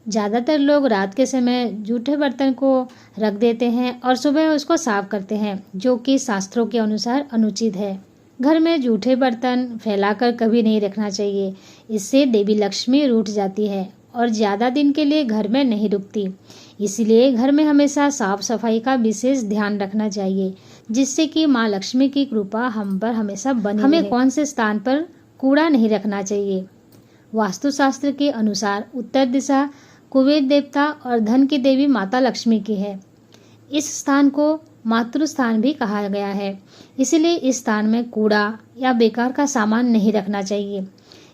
ज़्यादातर लोग रात के समय जूठे बर्तन को रख देते हैं और सुबह उसको साफ करते हैं, जो कि शास्त्रों के अनुसार अनुचित है। घर में जूठे बर्तन फैलाकर कभी नहीं रखना चाहिए। इससे देवी लक्ष्मी रूठ जाती है और ज़्यादा दिन के लिए घर में नहीं रुकती। इसलिए घर में हमेशा साफ सफाई का विशेष ध्यान रखना चाहिए, जिससे कि माँ लक्ष्मी की कृपा हम पर हमेशा बनी रहे। हमें कौन से स्थान पर कूड़ा नहीं रखना चाहिए? वास्तुशास्त्र के अनुसार उत्तर दिशा कुबेर देवता और धन की देवी माता लक्ष्मी की है। इस स्थान को मातृ स्थान भी कहा गया है। इसलिए इस स्थान में कूड़ा या बेकार का सामान नहीं रखना चाहिए।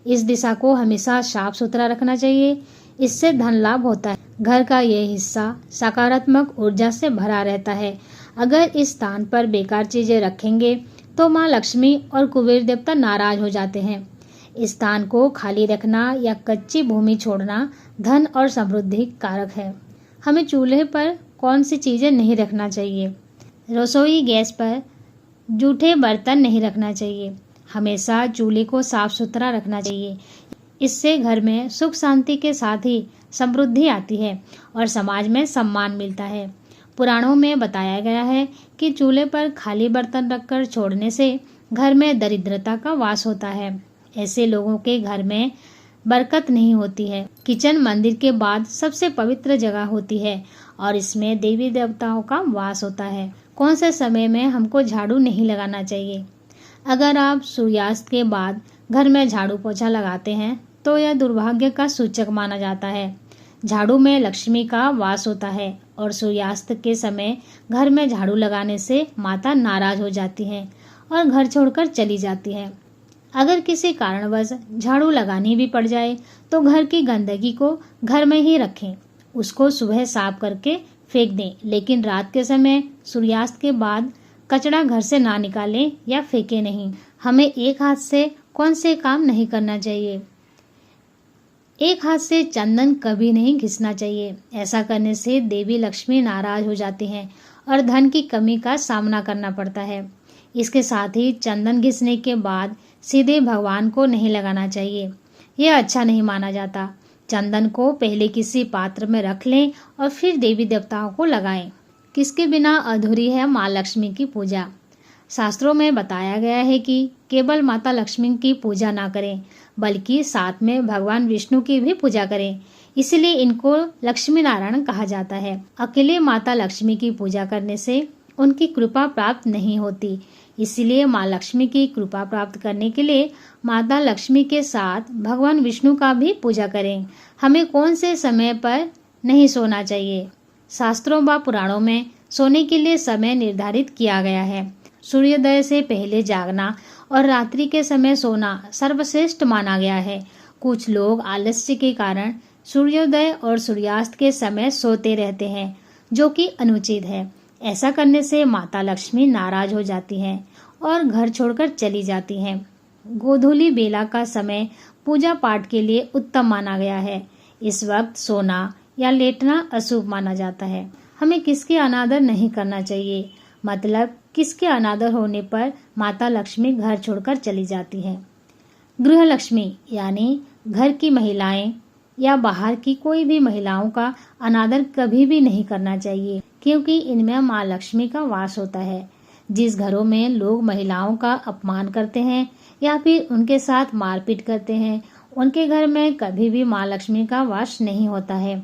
इस दिशा को हमेशा साफ सुथरा रखना चाहिए। इससे धन लाभ होता है। घर का यह हिस्सा सकारात्मक ऊर्जा से भरा रहता है। अगर इस स्थान पर बेकार चीजें रखेंगे तो माँ लक्ष्मी और कुबेर देवता नाराज हो जाते हैं। इस स्थान को खाली रखना या कच्ची भूमि छोड़ना धन और समृद्धि कारक है। हमें चूल्हे पर कौन सी चीजें नहीं रखना चाहिए? रसोई गैस पर जूठे बर्तन नहीं रखना चाहिए। हमेशा चूल्हे को साफ सुथरा रखना चाहिए। इससे घर में सुख शांति के साथ ही समृद्धि आती है और समाज में सम्मान मिलता है। पुराणों में बताया गया है कि चूल्हे पर खाली बर्तन रखकर छोड़ने से घर में दरिद्रता का वास होता है। ऐसे लोगों के घर में बरकत नहीं होती है। किचन मंदिर के बाद सबसे पवित्र जगह होती है और इसमें देवी देवताओं का वास होता है। कौन से समय में हमको झाड़ू नहीं लगाना चाहिए? अगर आप सूर्यास्त के बाद घर में झाड़ू पोछा लगाते हैं तो यह दुर्भाग्य का सूचक माना जाता है। झाड़ू में लक्ष्मी का वास होता है और सूर्यास्त के समय घर में झाड़ू लगाने से माता नाराज हो जाती हैं और घर छोड़कर चली जाती है। अगर किसी कारणवश झाड़ू लगानी भी पड़ जाए तो घर की गंदगी को घर में ही रखें। उसको सुबह साफ करके फेंक दें, लेकिन रात के समय सूर्यास्त के बाद कचरा घर से ना निकालें या फेंकें नहीं। हमें एक हाथ से कौन से काम नहीं करना चाहिए? एक हाथ से चंदन कभी नहीं घिसना चाहिए। ऐसा करने से देवी लक्ष्मी नाराज हो जाती हैं और धन की कमी का सामना करना पड़ता है। इसके साथ ही चंदन घिसने के बाद सीधे भगवान को नहीं लगाना चाहिए। यह अच्छा नहीं माना जाता। चंदन को पहले किसी पात्र में रख लें और फिर देवी देवताओं को लगाएं। किसके बिना अधूरी है माँ लक्ष्मी की पूजा? शास्त्रों में बताया गया है कि केवल माता लक्ष्मी की पूजा ना करें, बल्कि साथ में भगवान विष्णु की भी पूजा करें। इसलिए इनको लक्ष्मी नारायण कहा जाता है। अकेले माता लक्ष्मी की पूजा करने से उनकी कृपा प्राप्त नहीं होती। इसलिए माँ लक्ष्मी की कृपा प्राप्त करने के लिए माता लक्ष्मी के साथ भगवान विष्णु का भी पूजा करें। हमें कौन से समय पर नहीं सोना चाहिए? शास्त्रों व पुराणों में सोने के लिए समय निर्धारित किया गया है। सूर्योदय से पहले जागना और रात्रि के समय सोना सर्वश्रेष्ठ माना गया है। कुछ लोग आलस्य के कारण सूर्योदय और सूर्यास्त के समय सोते रहते हैं, जो कि अनुचित है। ऐसा करने से माता लक्ष्मी नाराज हो जाती हैं और घर छोड़कर चली जाती हैं। गोधूली बेला का समय पूजा पाठ के लिए उत्तम माना गया है। इस वक्त सोना या लेटना अशुभ माना जाता है। हमें किसके अनादर नहीं करना चाहिए? मतलब किसके अनादर होने पर माता लक्ष्मी घर छोड़कर चली जाती है? गृह लक्ष्मी यानी घर की महिलाएं या बाहर की कोई भी महिलाओं का अनादर कभी भी नहीं करना चाहिए, क्योंकि इनमें माँ लक्ष्मी का वास होता है। जिस घरों में लोग महिलाओं का अपमान करते हैं या फिर उनके साथ मारपीट करते हैं, उनके घर में कभी भी माँ लक्ष्मी का वास नहीं होता है।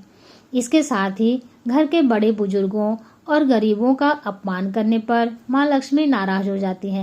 इसके साथ ही घर के बड़े बुजुर्गों और गरीबों का अपमान करने पर माँ लक्ष्मी नाराज हो जाती हैं।